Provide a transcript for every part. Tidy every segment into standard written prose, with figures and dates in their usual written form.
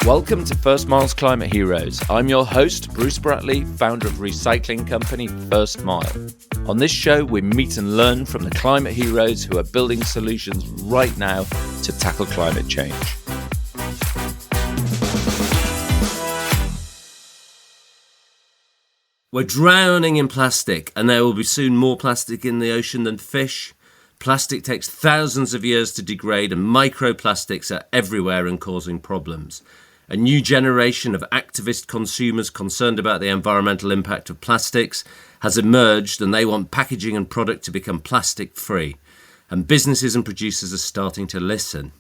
Welcome to First Mile's Climate Heroes. I'm your host, Bruce Bratley, founder of recycling company First Mile. On this show, we meet and learn from the climate heroes who are building solutions right now to tackle climate change. We're drowning in plastic, and there will be soon more plastic in the ocean than fish. Plastic takes thousands of years to degrade, and microplastics are everywhere and causing problems. A new generation of activist consumers concerned about the environmental impact of plastics has emerged, and they want packaging and product to become plastic-free. And businesses and producers are starting to listen.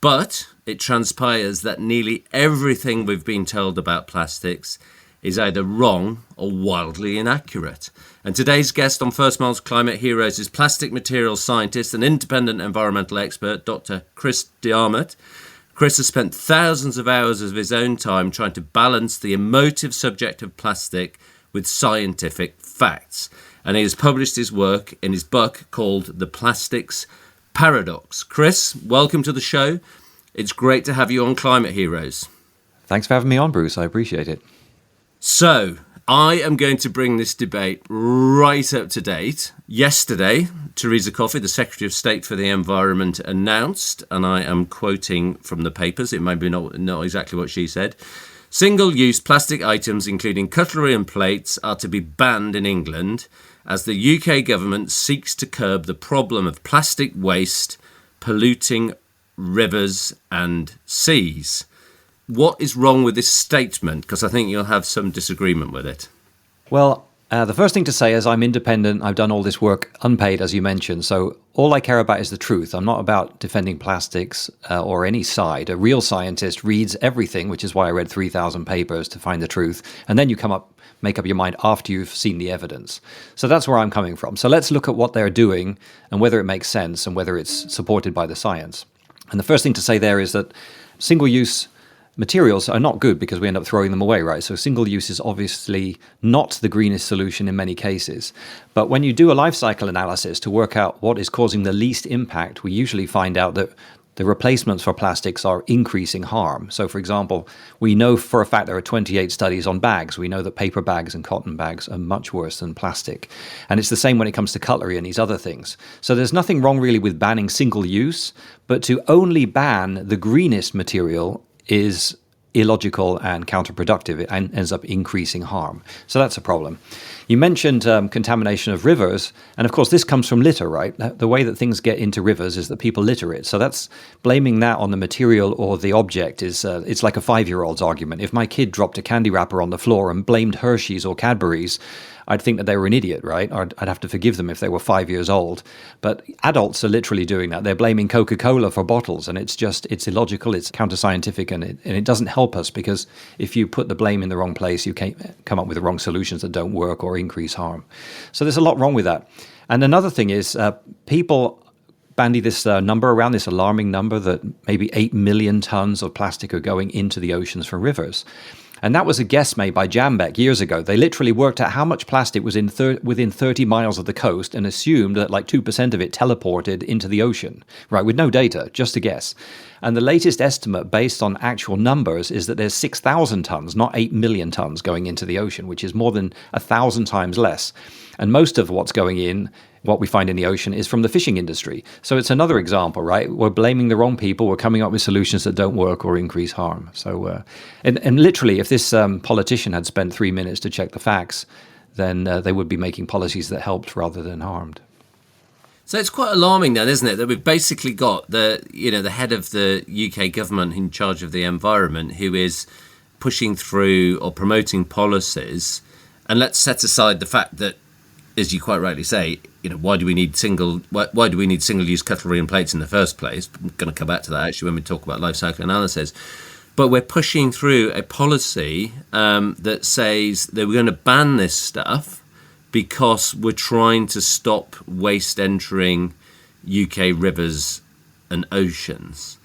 But it transpires that nearly everything we've been told about plastics is either wrong or wildly inaccurate. And today's guest on First Mile's Climate Heroes is plastic materials scientist and independent environmental expert, Dr Chris DeArmitt. Chris has spent thousands of hours of his own time trying to balance the emotive subject of plastic with scientific facts. And he has published his work in his book called The Plastics Paradox. Chris, welcome to the show. It's great to have you on Climate Heroes. Thanks for having me on, Bruce. I appreciate it. So, I am going to bring this debate right up to date. Yesterday, Theresa Coffey, the Secretary of State for the Environment, announced, and I am quoting from the papers, it might be not exactly what she said, single-use plastic items, including cutlery and plates, are to be banned in England as the UK government seeks to curb the problem of plastic waste polluting rivers and seas. What is wrong with this statement? Because I think you'll have some disagreement with it. Well, the first thing to say is I'm independent. I've done all this work unpaid, as you mentioned. So all I care about is the truth. I'm not about defending plastics or any side. A real scientist reads everything, which is why I read 3,000 papers to find the truth. And then you make up your mind after you've seen the evidence. So that's where I'm coming from. So let's look at what they're doing and whether it makes sense and whether it's supported by the science. And the first thing to say there is that single-use materials are not good because we end up throwing them away, right? So single use is obviously not the greenest solution in many cases. But when you do a life cycle analysis to work out what is causing the least impact, we usually find out that the replacements for plastics are increasing harm. So for example, we know for a fact there are 28 studies on bags. We know that paper bags and cotton bags are much worse than plastic. And it's the same when it comes to cutlery and these other things. So there's nothing wrong really with banning single use, but to only ban the greenest material is illogical and counterproductive. It ends up increasing harm. So that's a problem. You mentioned contamination of rivers, and of course this comes from litter, right? The way that things get into rivers is that people litter it. So that's blaming that on the material or the object is it's like a 5-year-old's argument. If my kid dropped a candy wrapper on the floor and blamed Hershey's or Cadbury's, I'd think that they were an idiot, right? I'd have to forgive them if they were 5 years old. But adults are literally doing that. They're blaming Coca-Cola for bottles, and it's illogical, it's counter-scientific, and it doesn't help us because if you put the blame in the wrong place, you can come up with the wrong solutions that don't work or increase harm. So there's a lot wrong with that. And another thing is people bandy this number around, this alarming number that maybe 8 million tons of plastic are going into the oceans from rivers. And that was a guess made by Jambeck years ago. They literally worked out how much plastic was within 30 miles of the coast and assumed that like 2% of it teleported into the ocean, right, with no data, just a guess. And the latest estimate based on actual numbers is that there's 6,000 tons, not 8 million tons going into the ocean, which is more than 1,000 times less. And most of what's going in, what we find in the ocean, is from the fishing industry. So it's another example, right? We're blaming the wrong people. We're coming up with solutions that don't work or increase harm. So, and literally, if this politician had spent 3 minutes to check the facts, then they would be making policies that helped rather than harmed. So it's quite alarming then, isn't it, that we've basically got the head of the UK government in charge of the environment who is pushing through or promoting policies, and let's set aside the fact that, as you quite rightly say, why do we need single-use cutlery and plates in the first place? I'm going to come back to that actually when we talk about life cycle analysis. But we're pushing through a policy that says that we're going to ban this stuff because we're trying to stop waste entering UK rivers and oceans.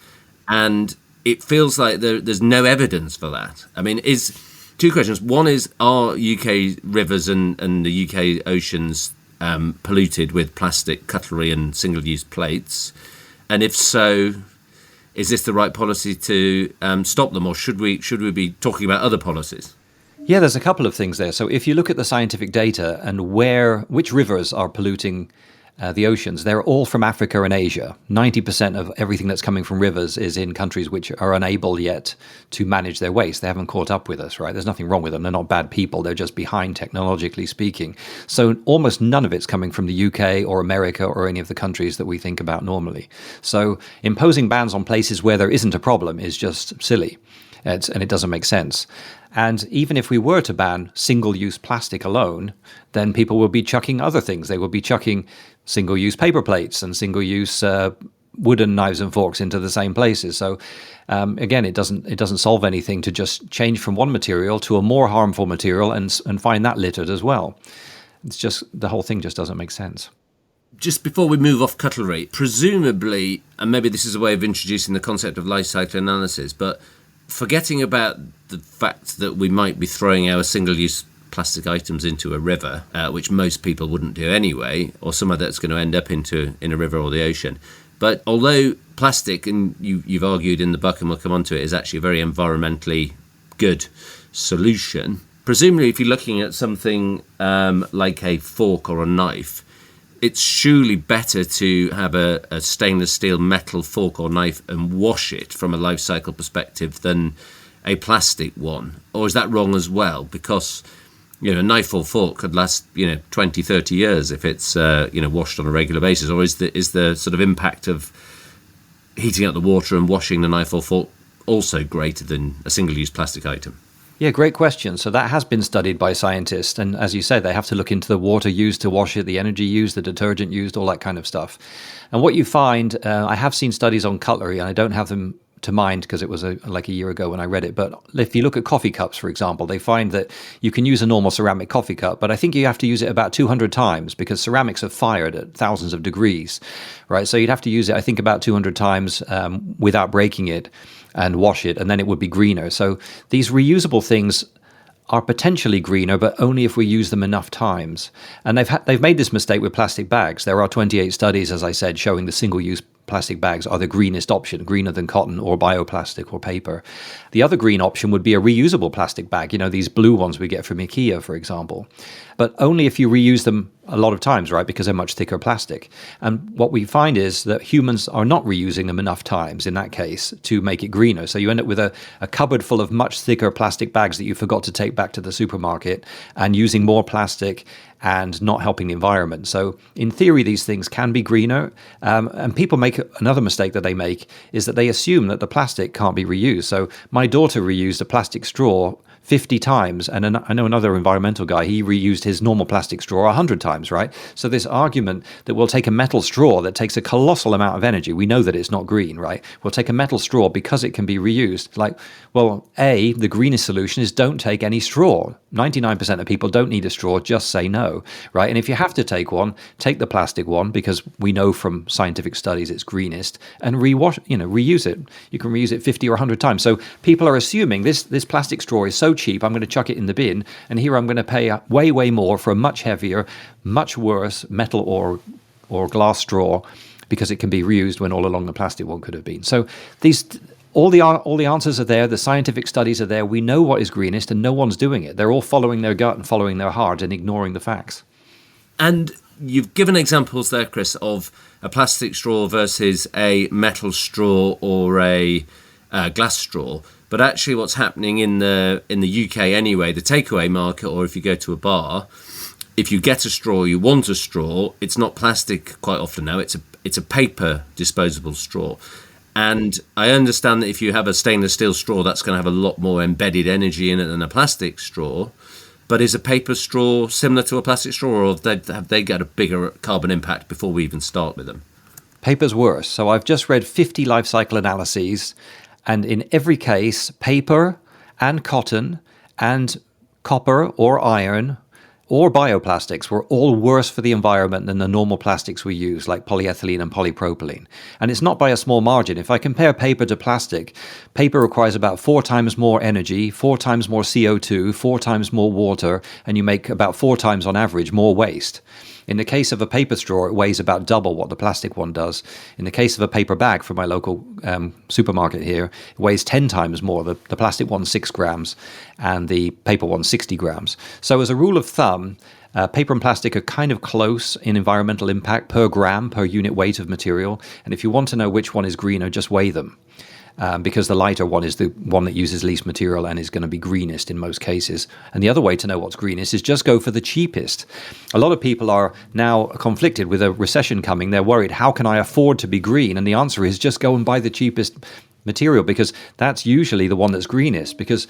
And it feels like there's no evidence for that. I mean, two questions. One is, are UK rivers and the UK oceans polluted with plastic cutlery and single-use plates? And if so, is this the right policy to stop them, or should we be talking about other policies? Yeah, there's a couple of things there. So if you look at the scientific data and which rivers are polluting the oceans, they're all from Africa and Asia. 90% of everything that's coming from rivers is in countries which are unable yet to manage their waste. They haven't caught up with us, right? There's nothing wrong with them. They're not bad people. They're just behind technologically speaking. So almost none of it's coming from the UK or America or any of the countries that we think about normally. So imposing bans on places where there isn't a problem is just silly. And it doesn't make sense. And even if we were to ban single-use plastic alone, then people will be chucking other things. They will be chucking single-use paper plates and single-use wooden knives and forks into the same places. So again, it doesn't solve anything to just change from one material to a more harmful material and find that littered as well. It's just the whole thing just doesn't make sense. Just before we move off cutlery, presumably, and maybe this is a way of introducing the concept of life cycle analysis, but forgetting about the fact that we might be throwing our single-use plastic items into a river, which most people wouldn't do anyway, or somewhere that's going to end up in a river or the ocean. But although plastic, and you've argued in the book, and we'll come on to it, is actually a very environmentally good solution, presumably if you're looking at something like a fork or a knife, it's surely better to have a stainless steel metal fork or knife and wash it from a life cycle perspective than a plastic one. Or is that wrong as well? Because, a knife or fork could last, 20, 30 years if it's, washed on a regular basis. Or is the sort of impact of heating up the water and washing the knife or fork also greater than a single-use plastic item? Yeah, great question. So that has been studied by scientists. And as you said, they have to look into the water used to wash it, the energy used, the detergent used, all that kind of stuff. And what you find, I have seen studies on cutlery, and I don't have them to mind because it was like a year ago when I read it. But if you look at coffee cups, for example, they find that you can use a normal ceramic coffee cup, but I think you have to use it about 200 times because ceramics are fired at thousands of degrees, right? So you'd have to use it, I think, about 200 times without breaking it, and wash it, and then it would be greener. So these reusable things are potentially greener, but only if we use them enough times. And they've made this mistake with plastic bags. There are 28 studies, as I said, showing the single-use plastic bags are the greenest option, greener than cotton or bioplastic or paper. The other green option would be a reusable plastic bag, these blue ones we get from IKEA, for example. But only if you reuse them a lot of times, right? Because they're much thicker plastic. And what we find is that humans are not reusing them enough times in that case to make it greener. So you end up with a cupboard full of much thicker plastic bags that you forgot to take back to the supermarket and using more plastic and not helping the environment. So in theory, these things can be greener. And people make another mistake that they make is that they assume that the plastic can't be reused. So my daughter reused a plastic straw 50 times. And I know another environmental guy, he reused his normal plastic straw 100 times, right? So this argument that we'll take a metal straw that takes a colossal amount of energy, we know that it's not green, right? We'll take a metal straw because it can be reused. Like, well, the greenest solution is don't take any straw. 99% of people don't need a straw, just say no, right? And if you have to take one, take the plastic one because we know from scientific studies it's greenest, and reuse it. You can reuse it 50 or 100 times. So people are assuming this plastic straw is so cheap, I'm going to chuck it in the bin, and here I'm going to pay way, way more for a much heavier, much worse metal or glass straw because it can be reused when all along the plastic one could have been. So all the answers are there, the scientific studies are there, we know what is greenest, and no one's doing it. They're all following their gut and following their heart and ignoring the facts. And you've given examples there, Chris, of a plastic straw versus a metal straw or a glass straw. But actually what's happening in the UK anyway, the takeaway market, or if you go to a bar, if you get a straw, you want a straw, it's not plastic quite often now, it's a paper disposable straw. And I understand that if you have a stainless steel straw, that's going to have a lot more embedded energy in it than a plastic straw. But is a paper straw similar to a plastic straw, or have they got a bigger carbon impact before we even start with them? Paper's worse. So I've just read 50 life cycle analyses, and in every case, paper and cotton and copper or iron or bioplastics were all worse for the environment than the normal plastics we use, like polyethylene and polypropylene. And it's not by a small margin. If I compare paper to plastic, paper requires about 4 times more energy, 4 times more CO2, 4 times more water, and you make about 4 times on average more waste. In the case of a paper straw, it weighs about double what the plastic one does. In the case of a paper bag from my local supermarket here, it weighs 10 times more. The plastic one's 6 grams and the paper one's 60 grams. So as a rule of thumb, paper and plastic are kind of close in environmental impact per gram, per unit weight of material. And if you want to know which one is greener, just weigh them. Because the lighter one is the one that uses least material and is going to be greenest in most cases. And the other way to know what's greenest is just go for the cheapest. A lot of people are now conflicted with a recession coming. They're worried, how can I afford to be green? And the answer is just go and buy the cheapest material, because that's usually the one that's greenest. Because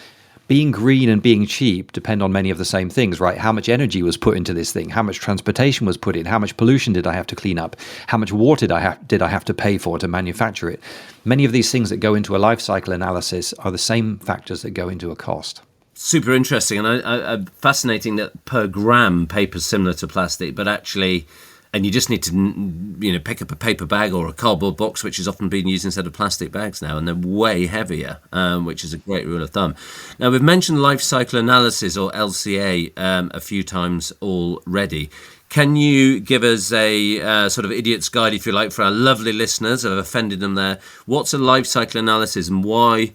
being green and being cheap depend on many of the same things, right? How much energy was put into this thing? How much transportation was put in? How much pollution did I have to clean up? How much water did I have to pay for to manufacture it? Many of these things that go into a life cycle analysis are the same factors that go into a cost. Super interesting, and fascinating that per gram paper's similar to plastic, but actually, and you just need to, pick up a paper bag or a cardboard box, which is often being used instead of plastic bags now, and they're way heavier, which is a great rule of thumb. Now, we've mentioned life cycle analysis, or LCA, a few times already. Can you give us a sort of idiot's guide, if you like, for our lovely listeners? I've offended them there. What's a life cycle analysis, and why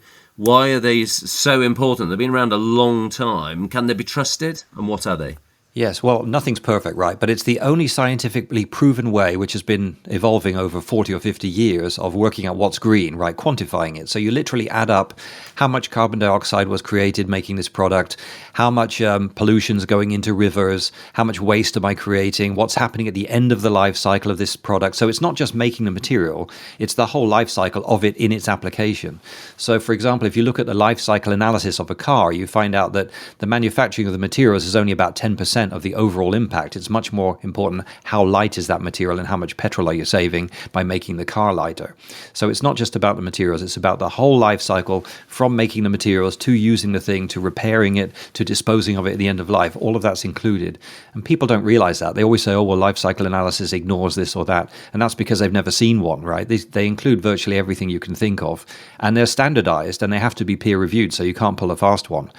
are they so important? They've been around a long time. Can they be trusted, and what are they? Yes, well, nothing's perfect, right? But it's the only scientifically proven way, which has been evolving over 40 or 50 years, of working out what's green, right? Quantifying it. So you literally add up how much carbon dioxide was created making this product, how much pollution's going into rivers, how much waste am I creating, what's happening at the end of the life cycle of this product. So it's not just making the material, it's the whole life cycle of it in its application. So, for example, if you look at the life cycle analysis of a car, you find out that the manufacturing of the materials is only about 10% of the overall impact. It's much more important how light is that material and how much petrol are you saving by making the car lighter. So it's not just about the materials, it's about the whole life cycle, from making the materials to using the thing to repairing it to disposing of it at the end of life. All of that's included. And people don't realize that. They always say, oh, well, life cycle analysis ignores this or that. And that's because they've never seen one, right? They include virtually everything you can think of. And they're standardized and they have to be peer reviewed, so you can't pull a fast one.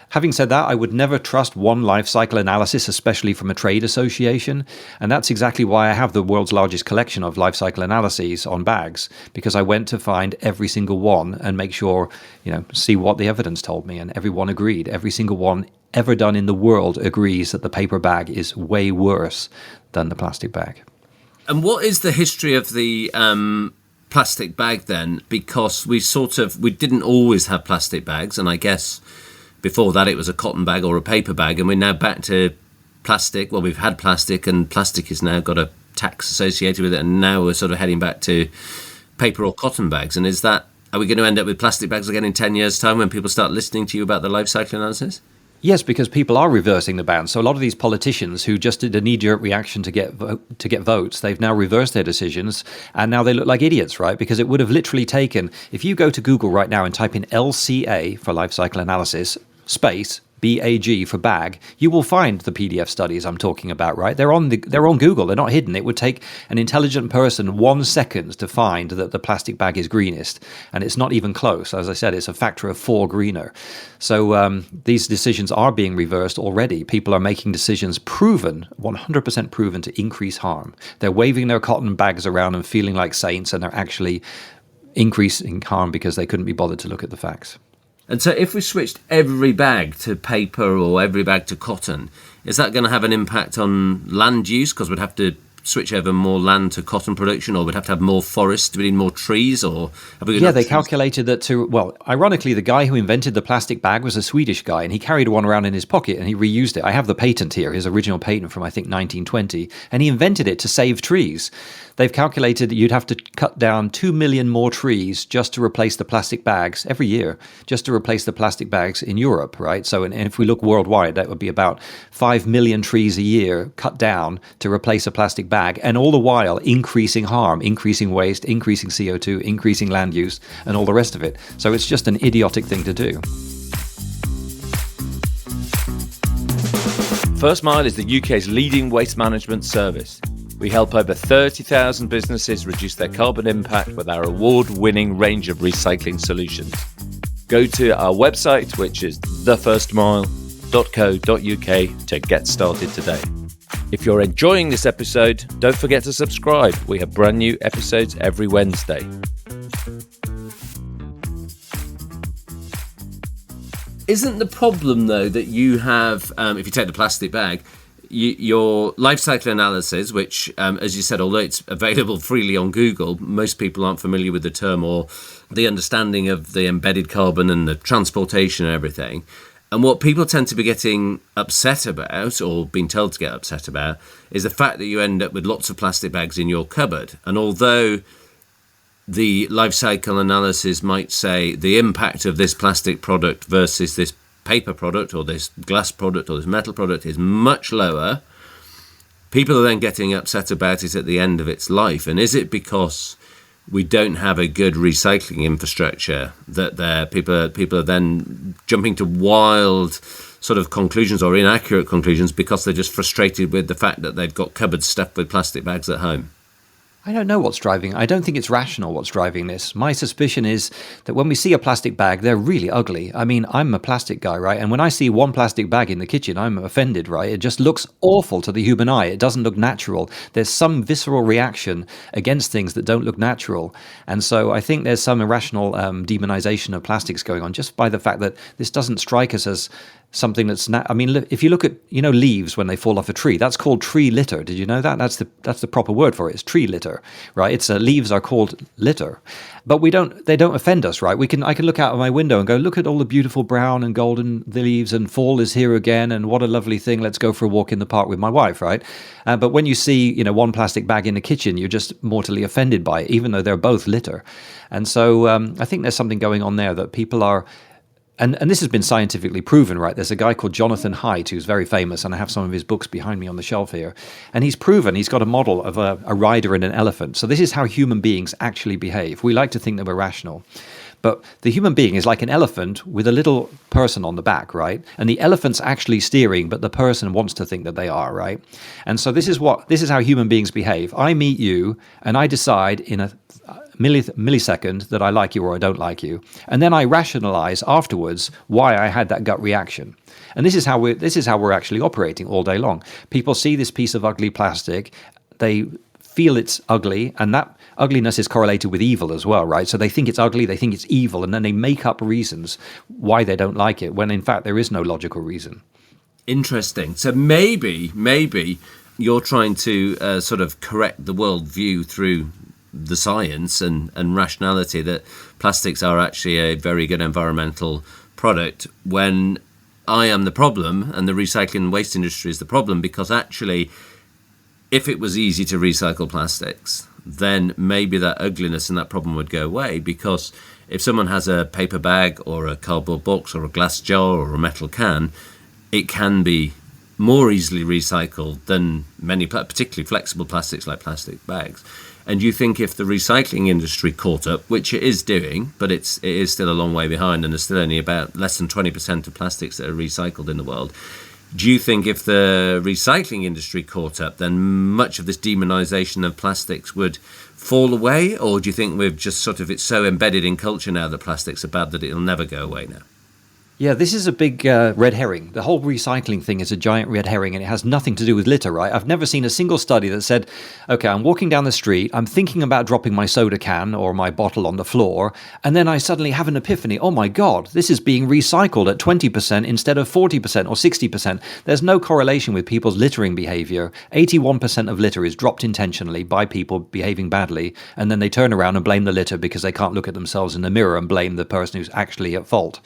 Having said that, I would never trust one life cycle analysis, especially from a trade association. And that's exactly why I have the world's largest collection of life cycle analyses on bags, because I went to find every single one and make sure, see what the evidence told me. And everyone agreed. Every single one ever done in the world agrees that the paper bag is way worse than the plastic bag. And what is the history of the plastic bag then? Because we didn't always have plastic bags, and I guess before that, it was a cotton bag or a paper bag, and we're now back to plastic. Well, we've had plastic, and plastic has now got a tax associated with it, and now we're sort of heading back to paper or cotton bags. And are we going to end up with plastic bags again in 10 years' time when people start listening to you about the life cycle analysis? Yes, because people are reversing the ban. So a lot of these politicians who just did a knee-jerk reaction to get votes, they've now reversed their decisions, and now they look like idiots, right? Because it would have literally taken, if you go to Google right now and type in LCA for life cycle analysis, space BAG for bag, you will find the PDF studies I'm talking about, right? They're on Google. They're not hidden. It would take an intelligent person 1 second to find that the plastic bag is greenest, and it's not even close. As I said, it's a factor of 4 greener. So these decisions are being reversed already. People are making decisions 100% proven to increase harm. They're waving their cotton bags around and feeling like saints, and they're actually increasing harm because they couldn't be bothered to look at the facts. And so if we switched every bag to paper or every bag to cotton, is that going to have an impact on land use? Because we'd have to switch over more land to cotton production, or we'd have to have more forests, do we need more trees, or have we got they calculated that ironically, the guy who invented the plastic bag was a Swedish guy, and he carried one around in his pocket and he reused it. I have the patent here, his original patent from, I think, 1920, and he invented it to save trees. They've calculated that you'd have to cut down 2 million more trees just to replace the plastic bags every year, just to replace the plastic bags in Europe, right? So, and if we look worldwide, that would be about 5 million trees a year cut down to replace a plastic bag, and all the while increasing harm, increasing waste, increasing CO2, increasing land use, and all the rest of it. So it's just an idiotic thing to do. First Mile is the UK's leading waste management service. We help over 30,000 businesses reduce their carbon impact with our award-winning range of recycling solutions. Go to our website, which is thefirstmile.co.uk, to get started today. If you're enjoying this episode, don't forget to subscribe. We have brand new episodes every Wednesday. Isn't the problem, though, that you have, if you take the plastic bag, your life cycle analysis, which, as you said, although it's available freely on Google, most people aren't familiar with the term or the understanding of the embedded carbon and the transportation and everything. And what people tend to be getting upset about, or being told to get upset about, is the fact that you end up with lots of plastic bags in your cupboard. And although the life cycle analysis might say the impact of this plastic product versus this paper product or this glass product or this metal product is much lower, people are then getting upset about it at the end of its life. And is it because we don't have a good recycling infrastructure that people are then jumping to wild sort of conclusions or inaccurate conclusions because they're just frustrated with the fact that they've got cupboards stuffed with plastic bags at home? I don't know what's driving. I don't think it's rational what's driving this. My suspicion is that when we see a plastic bag, they're really ugly. I mean, I'm a plastic guy, right? And when I see one plastic bag in the kitchen, I'm offended, right? It just looks awful to the human eye. It doesn't look natural. There's some visceral reaction against things that don't look natural. And so I think there's some irrational demonization of plastics going on just by the fact that this doesn't strike us as something that's I mean, if you look at, leaves when they fall off a tree, that's called tree litter. Did you know that? That's the proper word for it. It's tree litter, right? It's leaves are called litter, but they don't offend us, right? I can look out of my window and go, look at all the beautiful brown and golden leaves, and fall is here again, and what a lovely thing. Let's go for a walk in the park with my wife, right? But when you see, one plastic bag in the kitchen, you're just mortally offended by it, even though they're both litter. And so I think there's something going on there that people are. And this has been scientifically proven, right? There's a guy called Jonathan Haidt who's very famous, and I have some of his books behind me on the shelf here. And he's got a model of a rider and an elephant. So this is how human beings actually behave. We like to think that we're rational. But the human being is like an elephant with a little person on the back, right? And the elephant's actually steering, but the person wants to think that they are, right? And so this is how human beings behave. I meet you, and I decide in a millisecond that I like you or I don't like you, and then I rationalize afterwards why I had that gut reaction. And this is how we're actually operating all day long. People see this piece of ugly plastic, they feel it's ugly, and that ugliness is correlated with evil as well, right? So they think it's ugly, they think it's evil, and then they make up reasons why they don't like it, when in fact there is no logical reason. Interesting. So maybe you're trying to sort of correct the world view through the science and rationality that plastics are actually a very good environmental product, when I am the problem and the recycling and waste industry is the problem, because actually if it was easy to recycle plastics, then maybe that ugliness and that problem would go away. Because if someone has a paper bag or a cardboard box or a glass jar or a metal can, it can be more easily recycled than many, particularly flexible plastics like plastic bags. And you think if the recycling industry caught up, which it is doing, but it is still a long way behind, and there's still only about less than 20% of plastics that are recycled in the world. Do you think if the recycling industry caught up, then much of this demonization of plastics would fall away? Or do you think we've just it's so embedded in culture now that plastics are bad that it'll never go away now? Yeah, this is a big red herring. The whole recycling thing is a giant red herring, and it has nothing to do with litter, right? I've never seen a single study that said, okay, I'm walking down the street, I'm thinking about dropping my soda can or my bottle on the floor, and then I suddenly have an epiphany. Oh my God, this is being recycled at 20% instead of 40% or 60%. There's no correlation with people's littering behavior. 81% of litter is dropped intentionally by people behaving badly, and then they turn around and blame the litter because they can't look at themselves in the mirror and blame the person who's actually at fault.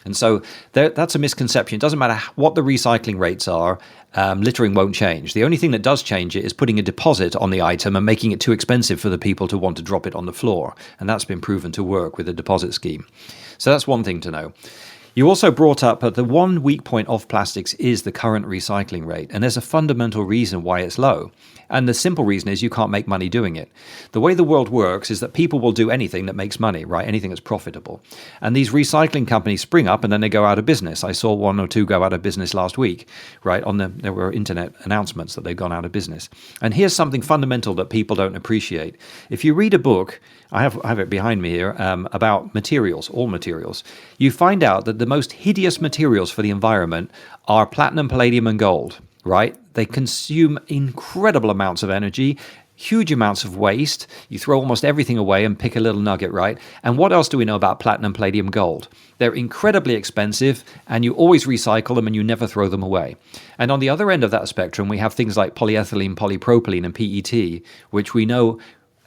And so that's a misconception. It doesn't matter what the recycling rates are, littering won't change. The only thing that does change it is putting a deposit on the item and making it too expensive for the people to want to drop it on the floor. And that's been proven to work with a deposit scheme. So that's one thing to know. You also brought up that the one weak point of plastics is the current recycling rate. And there's a fundamental reason why it's low. And the simple reason is you can't make money doing it. The way the world works is that people will do anything that makes money, right? Anything that's profitable. And these recycling companies spring up and then they go out of business. I saw one or two go out of business last week, right? There were internet announcements that they've gone out of business. And here's something fundamental that people don't appreciate. If you read a book, I have it behind me here, about materials, all materials, you find out that the most hideous materials for the environment are platinum, palladium, and gold. Right? They consume incredible amounts of energy, huge amounts of waste. You throw almost everything away and pick a little nugget, right? And what else do we know about platinum, palladium, gold? They're incredibly expensive, and you always recycle them and you never throw them away. And on the other end of that spectrum, we have things like polyethylene, polypropylene, and PET, which we know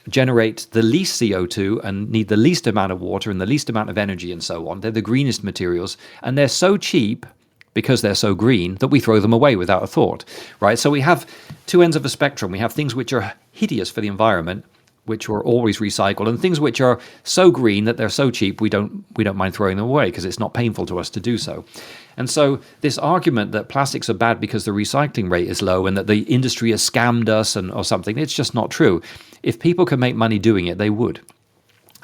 generate the least CO2 and need the least amount of water and the least amount of energy and so on. They're the greenest materials, and they're so cheap because they're so green that we throw them away without a thought, right? So we have two ends of a spectrum. We have things which are hideous for the environment, which are always recycled, and things which are so green that they're so cheap we don't mind throwing them away because it's not painful to us to do so. And so this argument that plastics are bad because the recycling rate is low and that the industry has scammed us or something, it's just not true. If people could make money doing it, they would.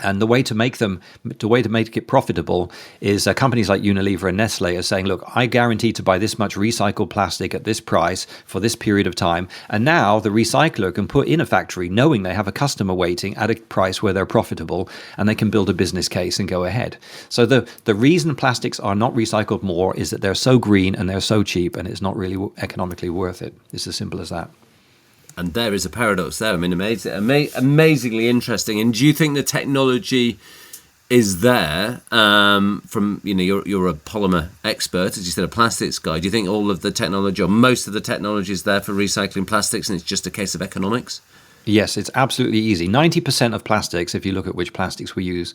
And the way to make it profitable is companies like Unilever and Nestle are saying, look, I guarantee to buy this much recycled plastic at this price for this period of time. And now the recycler can put in a factory knowing they have a customer waiting at a price where they're profitable, and they can build a business case and go ahead. So the reason plastics are not recycled more is that they're so green and they're so cheap, and it's not really economically worth it. It's as simple as that. And there is a paradox there. I mean, amazingly interesting. And do you think the technology is there from, you're a polymer expert, as you said, a plastics guy. Do you think all of the technology or most of the technology is there for recycling plastics and it's just a case of economics? Yes, it's absolutely easy. 90% of plastics, if you look at which plastics we use,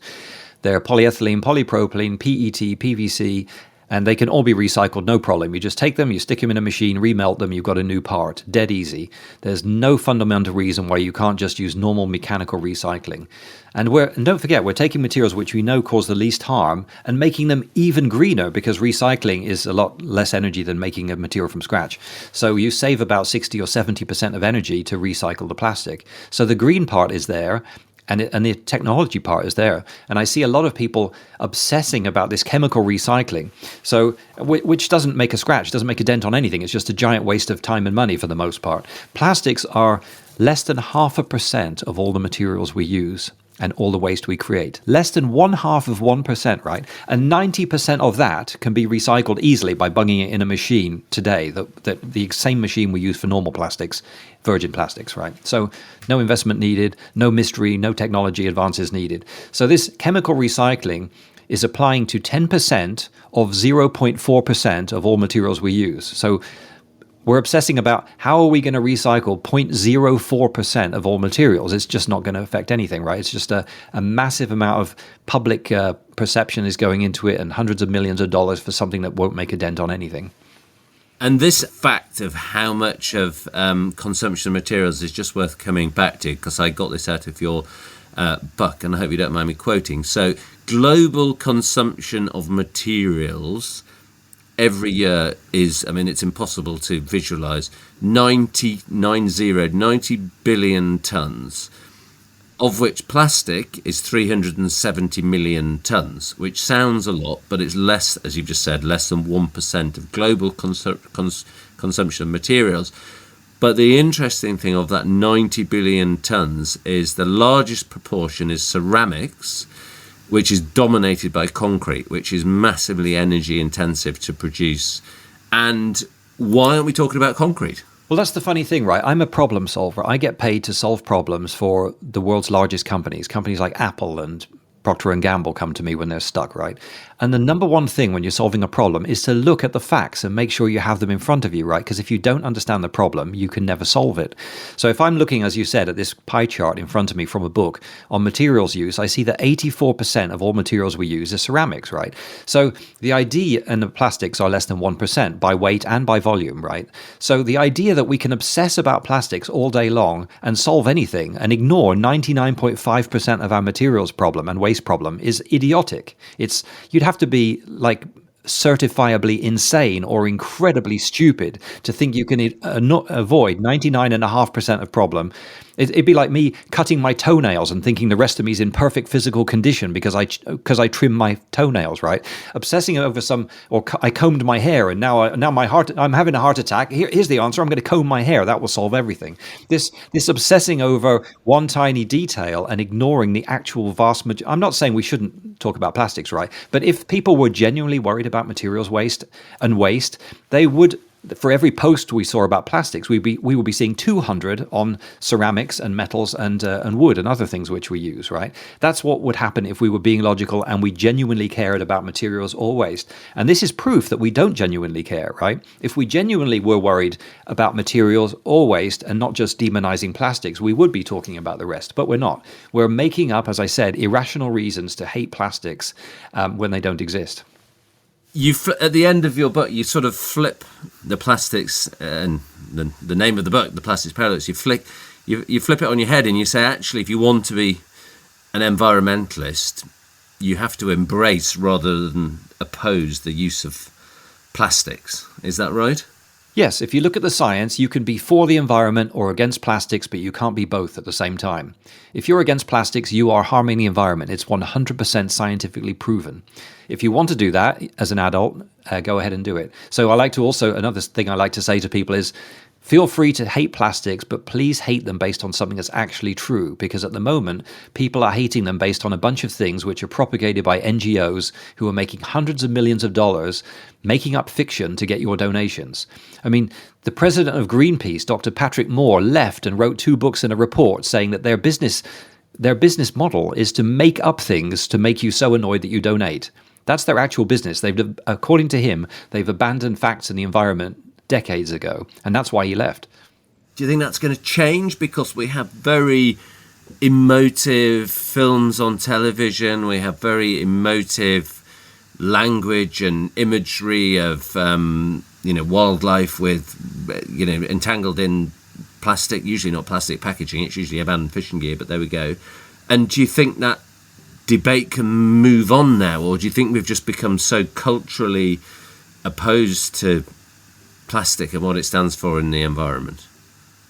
they're polyethylene, polypropylene, PET, PVC, and they can all be recycled, no problem. You just take them, you stick them in a machine, remelt them, you've got a new part. Dead easy. There's no fundamental reason why you can't just use normal mechanical recycling. And don't forget, we're taking materials which we know cause the least harm and making them even greener, because recycling is a lot less energy than making a material from scratch. So you save about 60 or 70% of energy to recycle the plastic. So the green part is there. And the technology part is there. And I see a lot of people obsessing about this chemical recycling, so which doesn't make a scratch, doesn't make a dent on anything. It's just a giant waste of time and money for the most part. Plastics are less than 0.5% of all the materials we use and all the waste we create. Less than 0.5%, right? And 90% of that can be recycled easily by bunging it in a machine today, the same machine we use for normal plastics, virgin plastics, right? So no investment needed, no mystery, no technology advances needed. So this chemical recycling is applying to 10% of 0.4% of all materials we use. So we're obsessing about how are we going to recycle 0.04% of all materials. It's just not going to affect anything, right? It's just a massive amount of public perception is going into it, and hundreds of millions of dollars for something that won't make a dent on anything. And this fact of how much of consumption of materials is just worth coming back to, because I got this out of your book, and I hope you don't mind me quoting. So global consumption of materials every year is, it's impossible to visualize, 90 billion tons, of which plastic is 370 million tons, which sounds a lot, but it's less, as you've just said, less than 1% of global consumption of materials. But the interesting thing of that 90 billion tons is the largest proportion is ceramics, which is dominated by concrete, which is massively energy intensive to produce. And why aren't we talking about concrete? Well, that's the funny thing, right? I'm a problem solver. I get paid to solve problems for the world's largest companies. Companies like Apple and Procter & Gamble come to me when they're stuck, right? And the number one thing when you're solving a problem is to look at the facts and make sure you have them in front of you, right? Because if you don't understand the problem, you can never solve it. So if I'm looking, as you said, at this pie chart in front of me from a book on materials use, I see that 84% of all materials we use is ceramics, right? So the idea, and the plastics are less than 1% by weight and by volume, right? So the idea that we can obsess about plastics all day long and solve anything and ignore 99.5% of our materials problem and waste problem is idiotic. You'd have to be like certifiably insane or incredibly stupid to think you can avoid 99.5% of problem. It'd be like me cutting my toenails and thinking the rest of me is in perfect physical condition because I trim my toenails, right? Obsessing over I combed my hair and now I'm having a heart attack. Here's the answer. I'm going to comb my hair. That will solve everything. This obsessing over one tiny detail and ignoring the actual vast majority. I'm not saying we shouldn't talk about plastics, right? But if people were genuinely worried about materials waste, they would for every post we saw about plastics, we would be seeing 200 on ceramics and metals and wood and other things which we use, right? That's what would happen if we were being logical and we genuinely cared about materials or waste. And this is proof that we don't genuinely care, right? If we genuinely were worried about materials or waste and not just demonizing plastics, we would be talking about the rest, but we're not. We're making up, as I said, irrational reasons to hate plastics when they don't exist. At the end of your book, you sort of flip the plastics, and the name of the book, The Plastics Paradox, you flip it on your head and you say, actually, if you want to be an environmentalist, you have to embrace rather than oppose the use of plastics. Is that right? Yes, if you look at the science, you can be for the environment or against plastics, but you can't be both at the same time. If you're against plastics, you are harming the environment. It's 100% scientifically proven. If you want to do that as an adult, go ahead and do it. So another thing I like to say to people is, feel free to hate plastics, but please hate them based on something that's actually true, because at the moment, people are hating them based on a bunch of things which are propagated by NGOs who are making hundreds of millions of dollars making up fiction to get your donations. I mean, the president of Greenpeace, Dr. Patrick Moore, left and wrote 2 books and a report saying that their business model is to make up things to make you so annoyed that you donate. That's their actual business. According to him, they've abandoned facts and the environment decades ago, and that's why he left. Do you think that's going to change because we have very emotive films on television, we have very emotive language and imagery of wildlife with entangled in plastic, usually not plastic packaging, it's usually abandoned fishing gear, but there we go. And do you think that debate can move on now, or do you think we've just become so culturally opposed to plastic and what it stands for in the environment?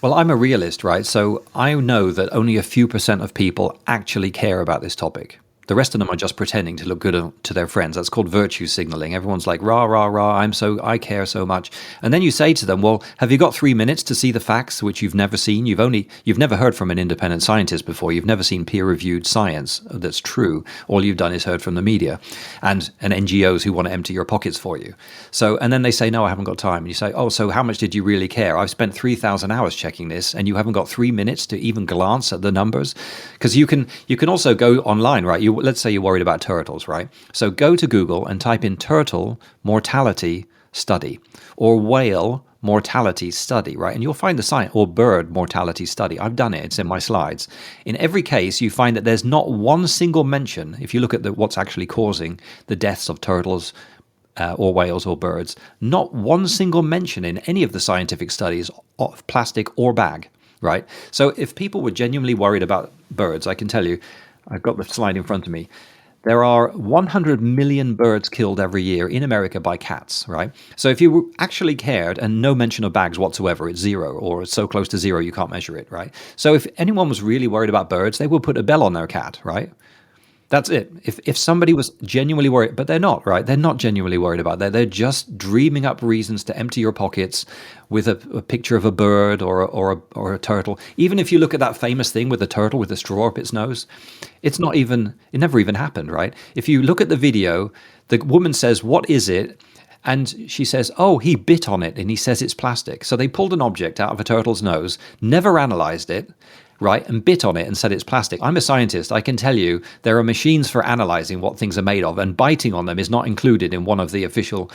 Well, I'm a realist, right? So I know that only a few % of people actually care about this topic. The rest of them are just pretending to look good to their friends. That's called virtue signaling. Everyone's like, rah, rah, rah, I care so much. And then you say to them, well, have you got 3 minutes to see the facts which you've never seen? You've never heard from an independent scientist before. You've never seen peer-reviewed science that's true. All you've done is heard from the media and NGOs who want to empty your pockets for you. So, and then they say, no, I haven't got time. And you say, oh, so how much did you really care? I've spent 3,000 hours checking this and you haven't got 3 minutes to even glance at the numbers? Because you can also go online, right? Let's say you're worried about turtles, right? So go to Google and type in turtle mortality study or whale mortality study, right? And you'll find the science, or bird mortality study. I've done it. It's in my slides. In every case, you find that there's not one single mention, if you look at what's actually causing the deaths of turtles or whales or birds, not one single mention in any of the scientific studies of plastic or bag, right? So if people were genuinely worried about birds, I can tell you, I've got the slide in front of me. There are 100 million birds killed every year in America by cats, right? So if you actually cared, and no mention of bags whatsoever, it's 0, or it's so close to 0 you can't measure it, right? So if anyone was really worried about birds, they would put a bell on their cat, right? That's it. If somebody was genuinely worried, but they're not, right? They're not genuinely worried about that. They're just dreaming up reasons to empty your pockets with a picture of a bird or a turtle. Even if you look at that famous thing with the turtle with the straw up its nose, it never even happened, right? If you look at the video, the woman says, "What is it?" And she says, oh, he bit on it and he says it's plastic. So they pulled an object out of a turtle's nose, never analyzed it, right, and bit on it and said it's plastic. I'm a scientist. I can tell you there are machines for analyzing what things are made of, and biting on them is not included in one of the official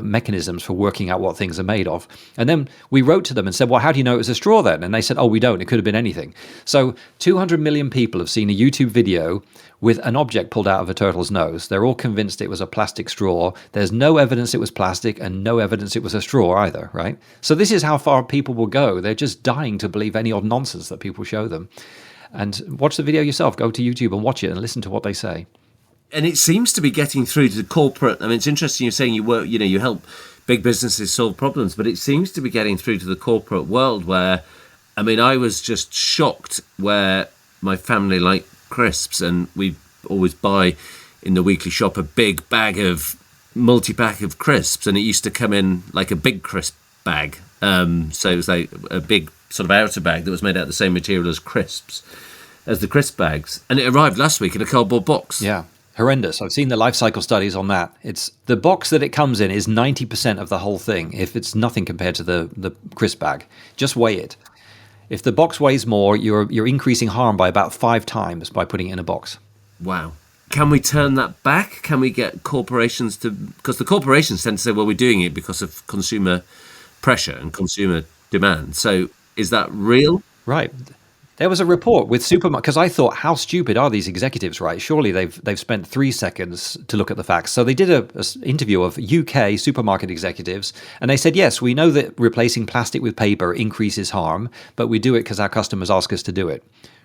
mechanisms for working out what things are made of. And then we wrote to them and said, well, how do you know it was a straw then? And they said, oh, we don't. It could have been anything. So 200 million people have seen a YouTube video with an object pulled out of a turtle's nose. They're all convinced it was a plastic straw. There's no evidence it was plastic and no evidence it was a straw either, right? So this is how far people will go. They're just dying to believe any odd nonsense that people show them. And watch the video yourself. Go to YouTube and watch it and listen to what they say. And it seems to be getting through to the corporate. I mean, it's interesting you're saying you help big businesses solve problems, but it seems to be getting through to the corporate world where, I mean, I was just shocked where my family like crisps, and we always buy in the weekly shop a big multi-pack of crisps, and it used to come in like a big crisp bag. So it was like a big sort of outer bag that was made out of the same material as the crisp bags. And it arrived last week in a cardboard box. Yeah. Horrendous. I've seen the life cycle studies on that. It's the box that it comes in is 90% of the whole thing. If it's nothing compared to the crisp bag, just weigh it. If the box weighs more, you're increasing harm by about 5 times by putting it in a box. Wow. Can we turn that back? Can we get corporations to... Because the corporations tend to say, well, we're doing it because of consumer pressure and consumer demand. So is that real? Right. There was a report with supermarket, because I thought, how stupid are these executives, right? Surely they've spent 3 seconds to look at the facts. So they did a interview of UK supermarket executives, and they said, yes, we know that replacing plastic with paper increases harm, but we do it because our customers ask us to do it.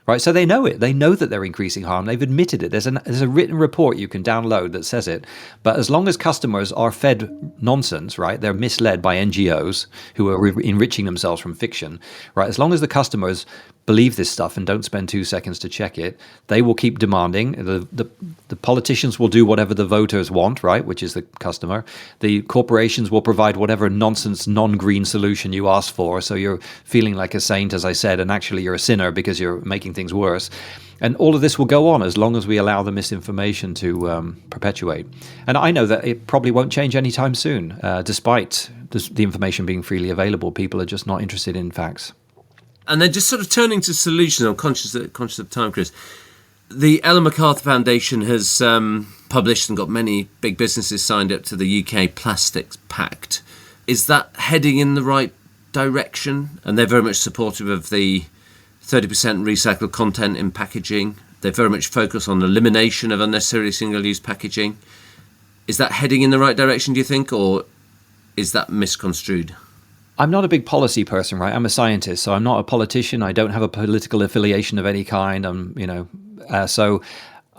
Right, so they know it. They know that they're increasing harm. They've admitted it. There's a written report you can download that says it. But as long as customers are fed nonsense, right, they're misled by NGOs who are enriching themselves from fiction, right, as long as the customers believe this stuff and don't spend 2 seconds to check it, they will keep demanding. The politicians will do whatever the voters want, right, which is the customer. The corporations will provide whatever nonsense, non-green solution you ask for. So you're feeling like a saint, as I said, and actually you're a sinner because you're making things worse. And all of this will go on as long as we allow the misinformation to perpetuate. And I know that it probably won't change anytime soon, despite the information being freely available. People are just not interested in facts. And then just sort of turning to solutions, I'm conscious of time, Chris. The Ellen MacArthur Foundation has published and got many big businesses signed up to the UK Plastics Pact. Is that heading in the right direction? And they're very much supportive of the 30% recycled content in packaging. They very much focus on elimination of unnecessary single-use packaging. Is that heading in the right direction, do you think, or is that misconstrued? I'm not a big policy person, right? I'm a scientist, so I'm not a politician. I don't have a political affiliation of any kind. So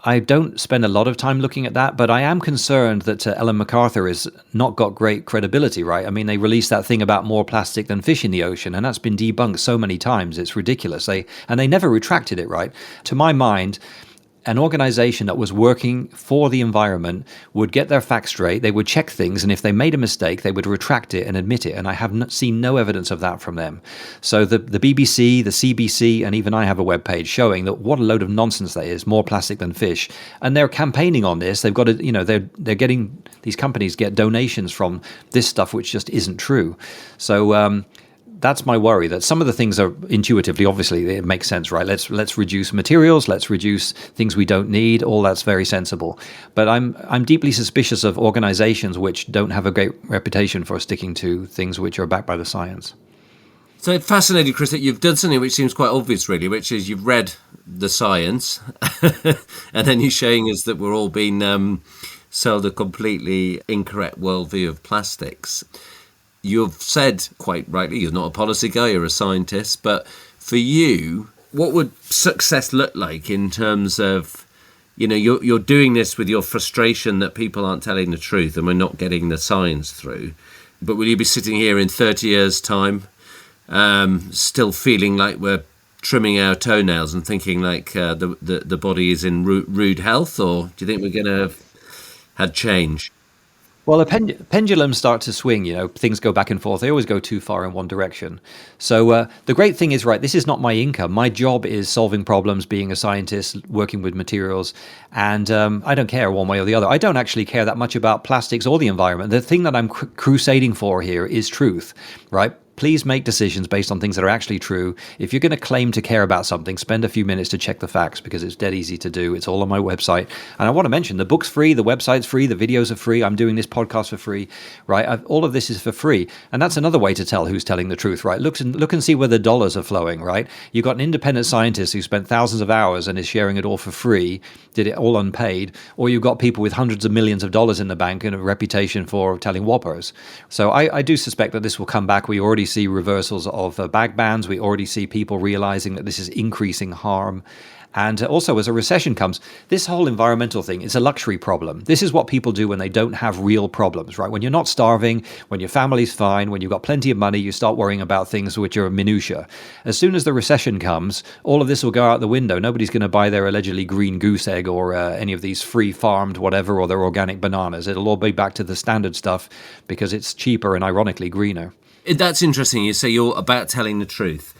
I don't spend a lot of time looking at that, but I am concerned that Ellen MacArthur has not got great credibility, right? I mean, they released that thing about more plastic than fish in the ocean, and that's been debunked so many times. It's ridiculous. They never retracted it, right? To my mind, an organization that was working for the environment would get their facts straight, they would check things, and if they made a mistake, they would retract it and admit it. And I have seen no evidence of that from them. So the BBC, the CBC, and even I have a webpage showing that what a load of nonsense that is, more plastic than fish. And they're campaigning on this. They've got to, they're getting, these companies get donations from this stuff, which just isn't true. So, that's my worry, that some of the things are intuitively, obviously, it makes sense, right? Let's reduce materials, let's reduce things we don't need, all that's very sensible. But I'm deeply suspicious of organizations which don't have a great reputation for sticking to things which are backed by the science. So it fascinated, Chris, that you've done something which seems quite obvious, really, which is you've read the science, and then you're showing us that we're all being sold a completely incorrect worldview of plastics. You've said, quite rightly, you're not a policy guy, you're a scientist, but for you, what would success look like in terms of, you're doing this with your frustration that people aren't telling the truth and we're not getting the science through, but will you be sitting here in 30 years' time still feeling like we're trimming our toenails and thinking like the body is in rude health, or do you think we're going to have had change? Well, the pendulums start to swing, things go back and forth. They always go too far in one direction. So the great thing is, right, this is not my income. My job is solving problems, being a scientist, working with materials. And I don't care one way or the other. I don't actually care that much about plastics or the environment. The thing that I'm crusading for here is truth, right? Please make decisions based on things that are actually true. If you're going to claim to care about something, spend a few minutes to check the facts, because it's dead easy to do. It's all on my website. And I want to mention the book's free, the website's free, the videos are free. I'm doing this podcast for free, right? All of this is for free. And that's another way to tell who's telling the truth, right? Look and see where the dollars are flowing, right? You've got an independent scientist who spent thousands of hours and is sharing it all for free, did it all unpaid, or you've got people with hundreds of millions of dollars in the bank and a reputation for telling whoppers. So I do suspect that this will come back. We already see reversals of bag bans. We already see people realizing that this is increasing harm. And also, as a recession comes, this whole environmental thing is a luxury problem. This is what people do when they don't have real problems, right? When you're not starving, when your family's fine, when you've got plenty of money, you start worrying about things which are minutiae. As soon as the recession comes, all of this will go out the window. Nobody's going to buy their allegedly green goose egg or any of these free farmed whatever, or their organic bananas. It'll all be back to the standard stuff because it's cheaper and ironically greener. That's interesting. You say you're about telling the truth.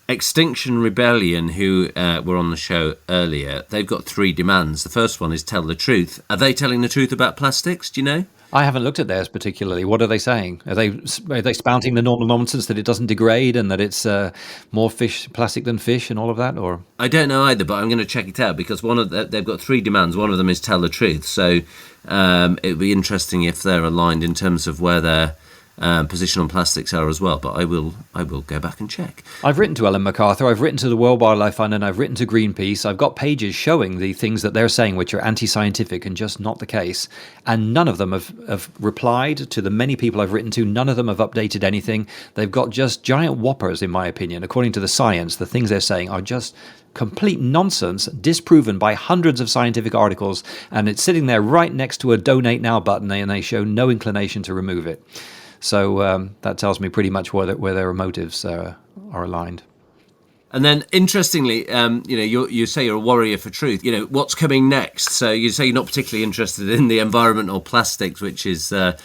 Extinction Rebellion, who were on the show earlier, they've got 3 demands. The first one is tell the truth. Are they telling the truth about plastics? Do you know? I haven't looked at theirs particularly. What are they saying? Are they spouting the normal nonsense that it doesn't degrade and that it's more plastic than fish and all of that? Or I don't know either, but I'm going to check it out because they've got 3 demands. One of them is tell the truth. So it would be interesting if they're aligned in terms of where their position on plastics are as well. But I will go back and check. I've written to Ellen MacArthur, I've written to the World Wildlife Fund, and I've written to Greenpeace. I've got pages showing the things that they're saying which are anti-scientific and just not the case. And none of them have replied to the many people I've written to. None of them have updated anything. They've got just giant whoppers, in my opinion. According to the science, the things they're saying are just complete nonsense, disproven by hundreds of scientific articles. And it's sitting there right next to a donate now button, and they show no inclination to remove it. So that tells me pretty much where their motives are aligned. And then, interestingly, you say you're a warrior for truth. You know, what's coming next? So you say you're not particularly interested in the environment or plastics, which is a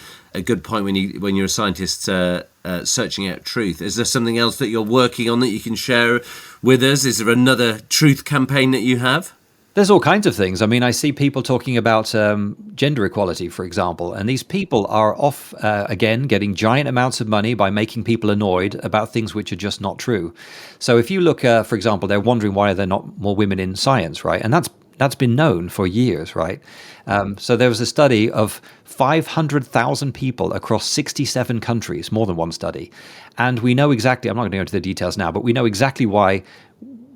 good point when you're a scientist searching out truth. Is there something else that you're working on that you can share with us? Is there another truth campaign that you have? There's all kinds of things. I mean, I see people talking about gender equality, for example, and these people are off, again, getting giant amounts of money by making people annoyed about things which are just not true. So if you look, for example, they're wondering why there are not more women in science, right? And that's been known for years, right? So there was a study of 500,000 people across 67 countries, more than one study. And we know exactly, I'm not going to go into the details now, but we know exactly why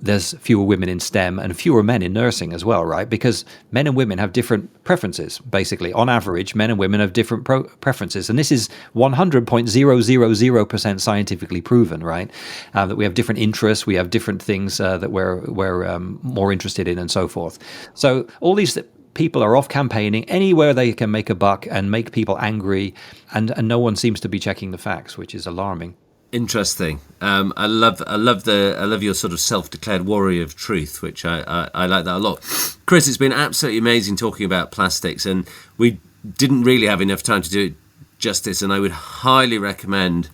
there's fewer women in STEM and fewer men in nursing as well, right? Because men and women have different preferences, basically. On average, men and women have different preferences. And this is 100.000% scientifically proven, right? That we have different interests, we have different things that we're more interested in and so forth. So all these people are off campaigning anywhere they can make a buck and make people angry. And no one seems to be checking the facts, which is alarming. Interesting. I love your sort of self-declared warrior of truth, which I like that a lot. Chris, it's been absolutely amazing talking about plastics, and we didn't really have enough time to do it justice. And I would highly recommend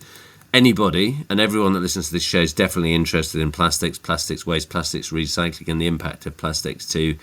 anybody and everyone that listens to this show is definitely interested in plastics waste, plastics recycling, and the impact of plastics to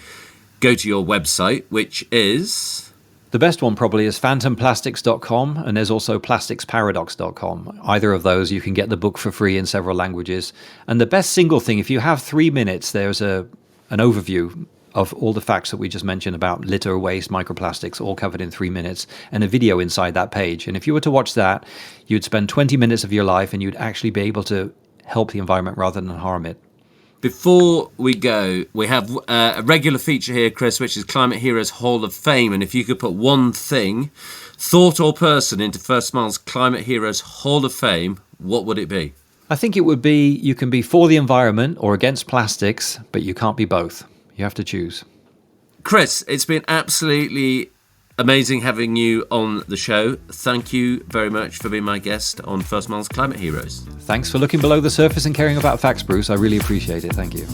go to your website, which is... The best one probably is phantomplastics.com, and there's also plasticsparadox.com. Either of those, you can get the book for free in several languages. And the best single thing, if you have 3 minutes, there's an overview of all the facts that we just mentioned about litter, waste, microplastics, all covered in 3 minutes, and a video inside that page. And if you were to watch that, you'd spend 20 minutes of your life and you'd actually be able to help the environment rather than harm it. Before we go, we have a regular feature here, Chris, which is Climate Heroes Hall of Fame. And if you could put one thing, thought or person, into First Smile's Climate Heroes Hall of Fame, what would it be? I think it would be, you can be for the environment or against plastics, but you can't be both. You have to choose. Chris, it's been absolutely amazing having you on the show. Thank you very much for being my guest on First Mile's Climate Heroes. Thanks for looking below the surface and caring about facts, Bruce. I really appreciate it. Thank you.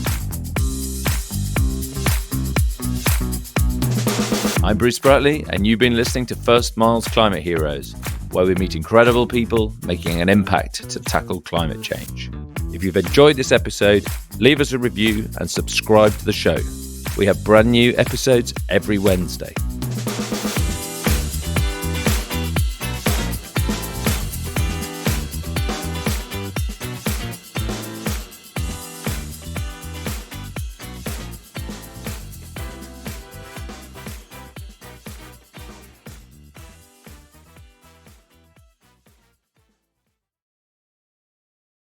I'm Bruce Bratley, and you've been listening to First Mile's Climate Heroes, where we meet incredible people making an impact to tackle climate change. If you've enjoyed this episode, leave us a review and subscribe to the show. We have brand new episodes every Wednesday.